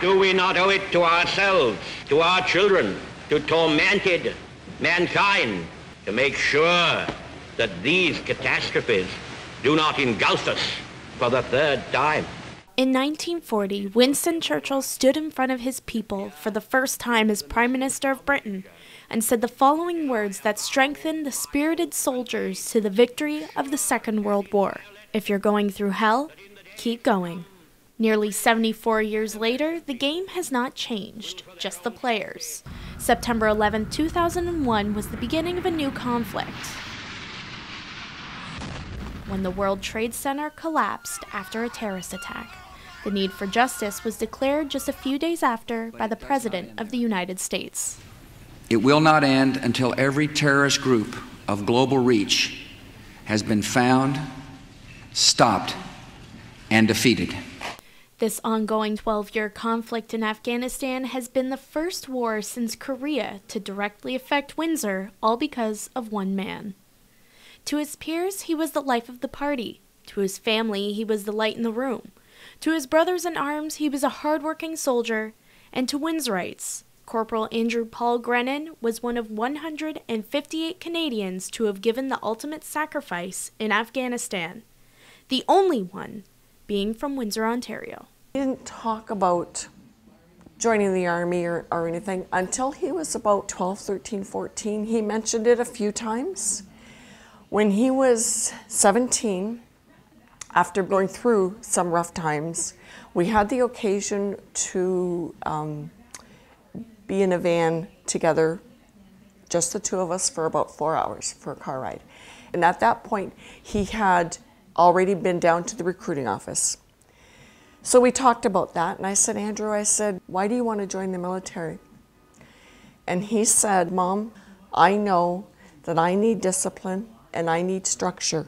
Do we not owe it to ourselves, to our children, to tormented mankind, to make sure that these catastrophes do not engulf us for the third time? In 1940, Winston Churchill stood in front of his people for the first time as Prime Minister of Britain and said the following words that strengthened the spirited soldiers to the victory of the Second World War. "If you're going through hell, keep going." Nearly 74 years later, the game has not changed, just the players. September 11, 2001 was the beginning of a new conflict, when the World Trade Center collapsed after a terrorist attack. The need for justice was declared just a few days after by the President of the United States. It will not end until every terrorist group of global reach has been found, stopped, and defeated. This ongoing 12-year conflict in Afghanistan has been the first war since Korea to directly affect Windsor, all because of one man. To his peers, he was the life of the party. To his family, he was the light in the room. To his brothers in arms, he was a hard-working soldier. And to Winsorites, Corporal Andrew Paul Grenon was one of 158 Canadians to have given the ultimate sacrifice in Afghanistan, the only one being from Windsor, Ontario. He didn't talk about joining the army or anything until he was about 12, 13, 14. He mentioned it a few times. When he was 17, after going through some rough times, we had the occasion to be in a van together, just the two of us, for about 4 hours for a car ride. And at that point, he had already been down to the recruiting office. So we talked about that, and I said, Andrew, I said, why do you want to join the military? And he said, Mom, I know that I need discipline and I need structure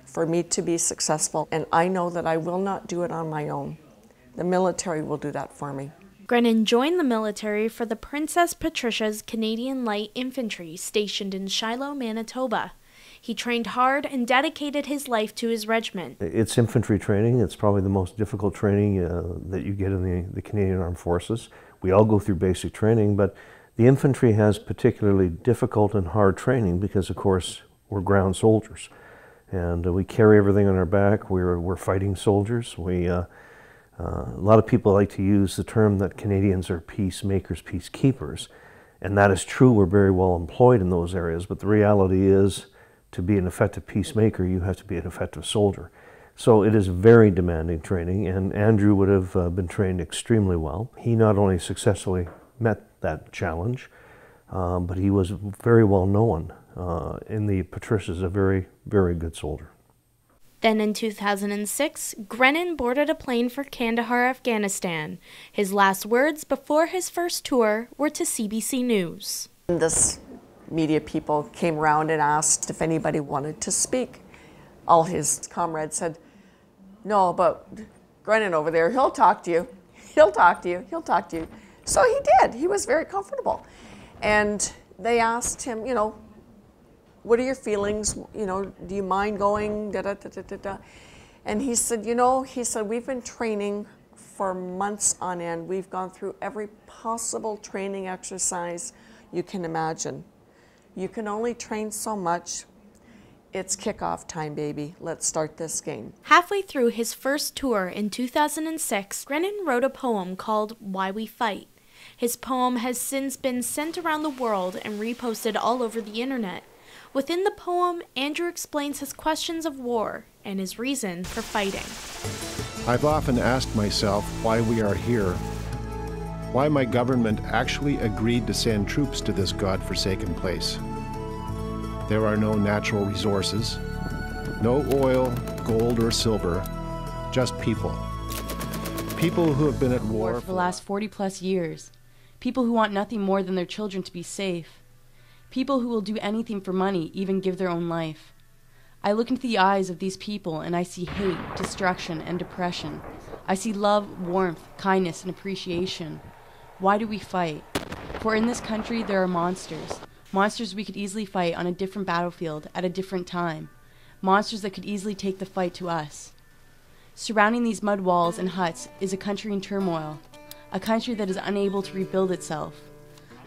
for me to be successful, and I know that I will not do it on my own. The military will do that for me. Grenan joined the military for the Princess Patricia's Canadian Light Infantry stationed in Shilo, Manitoba. He trained hard and dedicated his life to his regiment. It's infantry training. It's probably the most difficult training that you get in the Canadian Armed Forces. We all go through basic training, but the infantry has particularly difficult and hard training because, of course, we're ground soldiers. And we carry everything on our back. We're fighting soldiers. A lot of people like to use the term that Canadians are peacemakers, peacekeepers. And that is true. We're very well employed in those areas. But the reality is, to be an effective peacemaker, you have to be an effective soldier. So it is very demanding training, and Andrew would have been trained extremely well. He not only successfully met that challenge, but he was very well known in the Patricias, a very, very good soldier. Then in 2006, Grenan boarded a plane for Kandahar, Afghanistan. His last words before his first tour were to CBC News. This media people came around and asked if anybody wanted to speak. All his comrades said, no, but Grenan over there, he'll talk to you. He'll talk to you. He'll talk to you. So he did. He was very comfortable. And they asked him, you know, what are your feelings? You know, do you mind going? Da, da, da, da, da, da. And he said, you know, we've been training for months on end. We've gone through every possible training exercise you can imagine. You can only train so much. It's kickoff time, baby. Let's start this game. Halfway through his first tour in 2006, Grenan wrote a poem called Why We Fight. His poem has since been sent around the world and reposted all over the internet. Within the poem, Andrew explains his questions of war and his reason for fighting. I've often asked myself why we are here, why my government actually agreed to send troops to this God-forsaken place. There are no natural resources, no oil, gold, or silver, just people. People who have been at war for the last 40-plus years. People who want nothing more than their children to be safe. People who will do anything for money, even give their own life. I look into the eyes of these people and I see hate, destruction, and depression. I see love, warmth, kindness, and appreciation. Why do we fight? For in this country there are monsters. Monsters we could easily fight on a different battlefield at a different time. Monsters that could easily take the fight to us. Surrounding these mud walls and huts is a country in turmoil. a country that is unable to rebuild itself.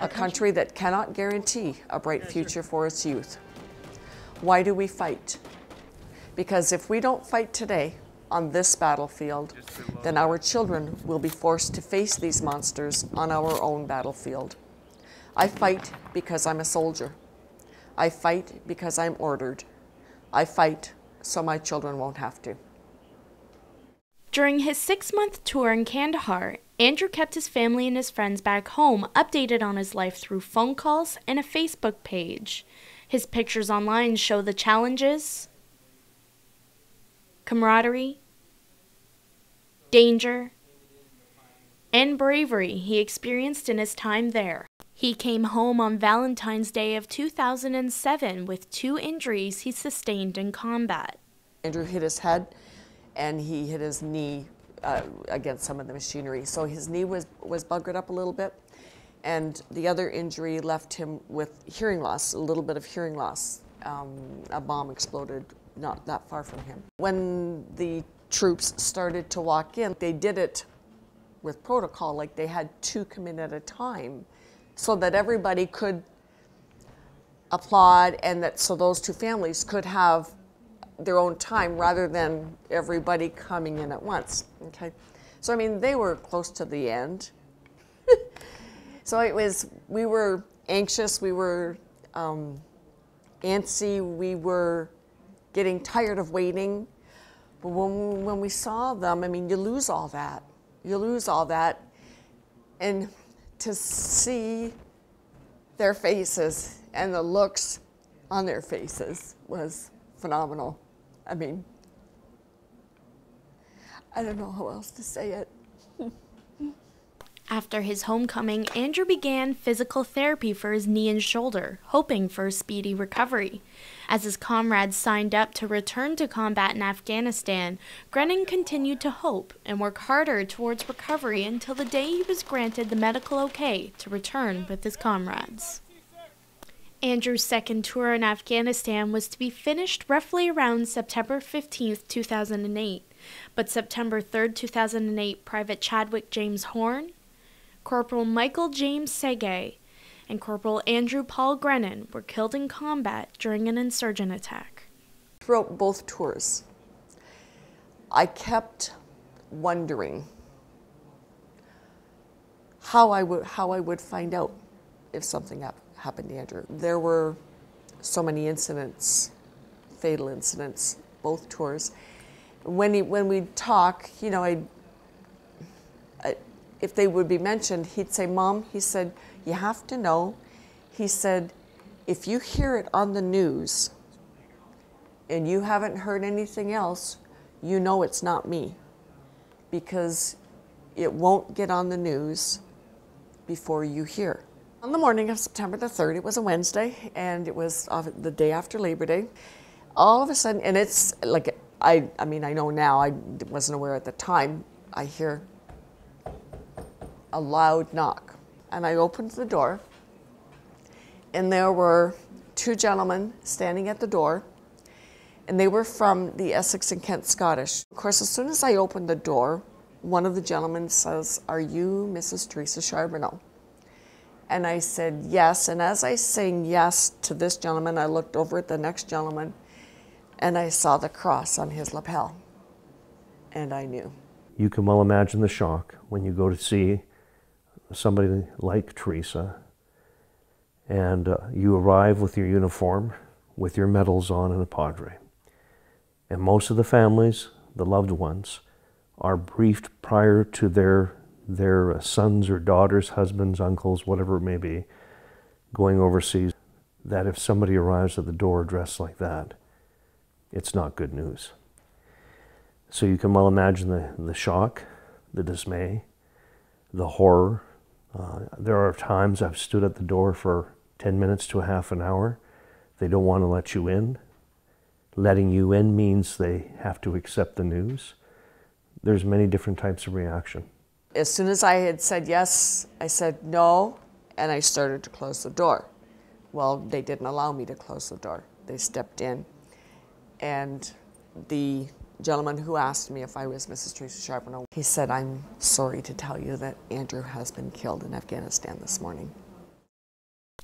A country that cannot guarantee a bright future for its youth. Why do we fight? Because if we don't fight today on this battlefield, then our children will be forced to face these monsters on our own battlefield. I fight because I'm a soldier. I fight because I'm ordered. I fight so my children won't have to. During his 6-month tour in Kandahar, Andrew kept his family and his friends back home updated on his life through phone calls and a Facebook page. His pictures online show the challenges, camaraderie, danger, and bravery he experienced in his time there. He came home on Valentine's Day of 2007 with 2 injuries he sustained in combat. Andrew hit his head and he hit his knee against some of the machinery. So his knee was buggered up a little bit, and the other injury left him with hearing loss, a little bit of hearing loss. A bomb exploded not that far from him. When the troops started to walk in, they did it with protocol, like they had 2 come in at a time so that everybody could applaud, and that so those 2 families could have their own time rather than everybody coming in at once. Okay, so I mean, they were close to the end. So we were anxious, we were antsy, we were getting tired of waiting. But when we saw them, I mean, you lose all that. You lose all that. And to see their faces and the looks on their faces was phenomenal. I mean, I don't know how else to say it. After his homecoming, Andrew began physical therapy for his knee and shoulder, hoping for a speedy recovery. As his comrades signed up to return to combat in Afghanistan, Grenan continued to hope and work harder towards recovery until the day he was granted the medical okay to return with his comrades. Andrew's second tour in Afghanistan was to be finished roughly around September 15, 2008, but September 3, 2008, Private Chadwick James Horn, Corporal Michael James Segay, and Corporal Andrew Paul Grenon were killed in combat during an insurgent attack. Throughout both tours, I kept wondering how I would find out if something happened to Andrew. There were so many incidents, fatal incidents, both tours. When we'd talk, you know, if they would be mentioned, he'd say, "Mom," he said, "you have to know," he said, "if you hear it on the news and you haven't heard anything else, you know it's not me, because it won't get on the news before you hear." On the morning of September the 3rd, it was a Wednesday, and it was the day after Labor Day. All of a sudden, and it's like, I mean, I know now, I wasn't aware at the time, I hear a loud knock. And I opened the door, and there were 2 gentlemen standing at the door, and they were from the Essex and Kent Scottish. Of course, as soon as I opened the door, one of the gentlemen says, "Are you Mrs. Teresa Charbonneau?" And I said, "Yes." And as I sang yes to this gentleman, I looked over at the next gentleman, and I saw the cross on his lapel. And I knew. You can well imagine the shock when you go to see somebody like Teresa, and you arrive with your uniform, with your medals on, and a padre. And most of the families, the loved ones, are briefed prior to their sons or daughters, husbands, uncles, whatever it may be, going overseas, that if somebody arrives at the door dressed like that, it's not good news. So you can well imagine the shock, the dismay, the horror. There are times I've stood at the door for 10 minutes to a half an hour. They don't want to let you in. Letting you in means they have to accept the news. There's many different types of reaction. As soon as I had said yes, I said no, and I started to close the door. Well, they didn't allow me to close the door. They stepped in, and the gentleman who asked me if I was Mrs. Teresa Charbonneau, he said, "I'm sorry to tell you that Andrew has been killed in Afghanistan this morning."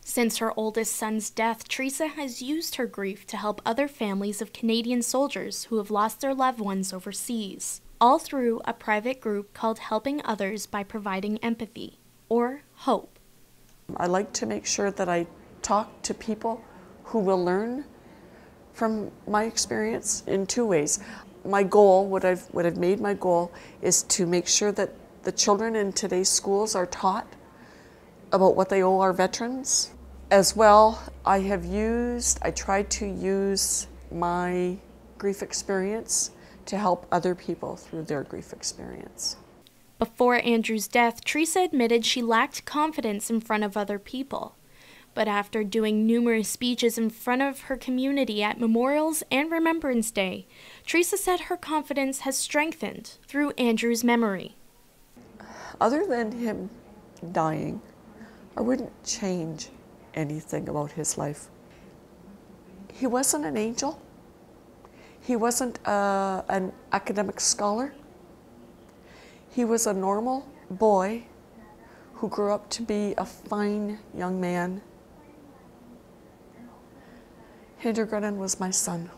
Since her oldest son's death, Teresa has used her grief to help other families of Canadian soldiers who have lost their loved ones overseas, all through a private group called Helping Others by Providing Empathy, or HOPE. I like to make sure that I talk to people who will learn from my experience in two ways. My goal, what I've made my goal, is to make sure that the children in today's schools are taught about what they owe our veterans. As well, I tried to use my grief experience to help other people through their grief experience. Before Andrew's death, Teresa admitted she lacked confidence in front of other people. But after doing numerous speeches in front of her community at memorials and Remembrance Day, Teresa said her confidence has strengthened through Andrew's memory. Other than him dying, I wouldn't change anything about his life. He wasn't an angel. He wasn't an academic scholar. He was a normal boy who grew up to be a fine young man. Andrew Grenan was my son.